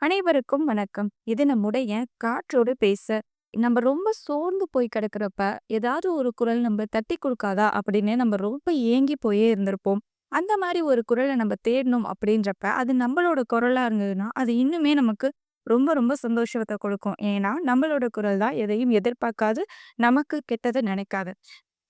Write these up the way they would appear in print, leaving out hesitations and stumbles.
அனைவருக்கும் வணக்கம். இது நம்முடைய காற்றோடு பேச. நம்ம ரொம்ப சோர்ந்து போய் கிடக்கிறப்ப, ஏதாவது ஒரு குரல் நம்ம தட்டி குடுக்காதா அப்படின்னு நம்ம ரொம்ப ஏங்கி போயே இருந்திருப்போம். அந்த மாரி ஒரு குரல நம்ம தேடணும் அப்படின்றப்ப, அது நம்மளோட குரலா இருந்ததுன்னா, அது இன்னுமே நமக்கு ரொம்ப ரொம்ப சந்தோஷத்த கொடுக்கும். ஏன்னா, நம்மளோட குரல் தான் எதையும் எதிர்பார்க்காது, நமக்கு கெட்டத நினைக்காது.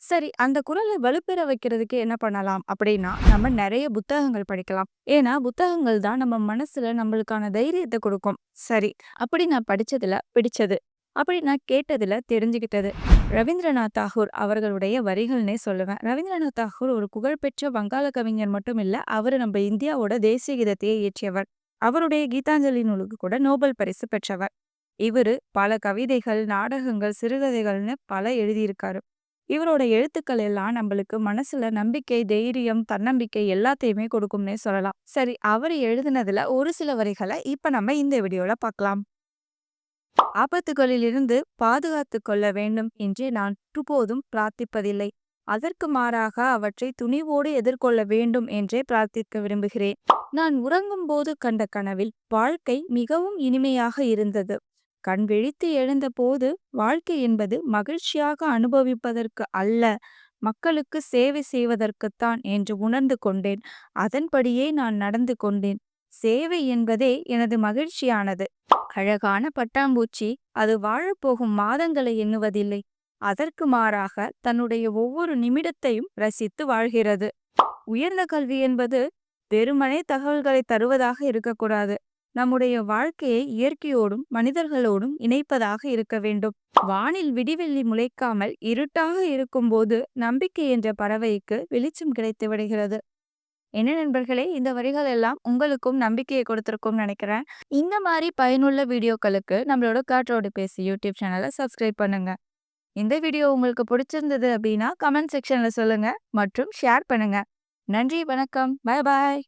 சரி, அந்த குரல வலுப்பெற வைக்கிறதுக்கு என்ன பண்ணலாம் அப்படின்னா, நம்ம நெறைய புத்தகங்கள் படிக்கலாம். ஏன்னா, புத்தகங்கள் தான் நம்ம மனசுல நம்மளுக்கான தைரியத்த குடுக்கும். சரி, அப்படி நான் படிச்சதுல பிடிச்சது. அப்படி நான் கேட்டதுல தெரிஞ்சுக்கிட்டது. ரவீந்திரநாத் தாகூர் அவர்களுடைய வரிகள்னே சொல்லுவேன். ரவீந்திரநாத் தாகூர் ஒரு புகழ்பெற்ற வங்காள கவிஞர் மட்டும் இல்ல, அவரு நம்ம இந்தியாவோட தேசிய கீதத்தையே இயற்றியவர். அவருடைய கீதாஞ்சலி நூலுக்கு கூட நோபல் பரிசு பெற்றவர். இவரு பல கவிதைகள், நாடகங்கள், சிறுகதைகள்னு பல எழுதியிருக்காரு. இவரோட எழுத்துக்கள் எல்லாம் நம்மளுக்கு மனசுல நம்பிக்கை, தைரியம், தன்னம்பிக்கை எல்லாத்தையுமே கொடுக்கும்னே சொல்லலாம். சரி, அவரு எழுதினதுல ஒரு சில வரிகள இப்ப நம்ம இந்த வீடியோல பார்க்கலாம். ஆபத்துகளிலிருந்து பாதுகாத்துக் கொள்ள வேண்டும் என்று நான் ஒருபோதும் பிரார்த்திப்பதில்லை. அதற்கு மாறாக அவற்றை துணிவோடு எதிர்கொள்ள வேண்டும் என்றே பிரார்த்திக்க விரும்புகிறேன். நான் உறங்கும்போது கண்ட கனவில் வாழ்க்கை மிகவும் இனிமையாக இருந்தது. கண் விழித்து எழுந்தபோது வாழ்க்கை என்பது மகிழ்ச்சியாக அனுபவிப்பதற்கு அல்ல, மக்களுக்கு சேவை செய்வதற்குத்தான் என்று உணர்ந்து கொண்டேன். அதன்படியே நான் நடந்து கொண்டேன். சேவை என்பதே எனது மகிழ்ச்சியானது. அழகான பட்டாம்பூச்சி அது வாழப்போகும் மாதங்களை எண்ணுவதில்லை. அதற்கு மாறாக தன்னுடைய ஒவ்வொரு நிமிடத்தையும் ரசித்து வாழ்கிறது. உயர்ந்த கல்வி என்பது வெறுமனே தகவல்களை தருவதாக இருக்கக்கூடாது. நம்முடைய வாழ்க்கையை இயற்கையோடும் மனிதர்களோடும் இணைப்பதாக இருக்க வேண்டும். வானில் விடிவெள்ளி முளைக்காமல் இருட்டாக இருக்கும்போது நம்பிக்கை என்ற பறவைக்கு வெளிச்சம் கிடைத்து விடுகிறது. என்ன நண்பர்களே, இந்த வரிகள் எல்லாம் உங்களுக்கும் நம்பிக்கையை கொடுத்திருக்கும்னு நினைக்கிறேன். இந்த மாதிரி பயனுள்ள வீடியோக்களுக்கு நம்மளோட காற்றோடு பேசி யூடியூப் சேனலை சப்ஸ்கிரைப் பண்ணுங்க. இந்த வீடியோ உங்களுக்கு பிடிச்சிருந்தது அப்படின்னா கமெண்ட் செக்ஷன்ல சொல்லுங்க மற்றும் ஷேர் பண்ணுங்க. நன்றி, வணக்கம், பாய் பாய்.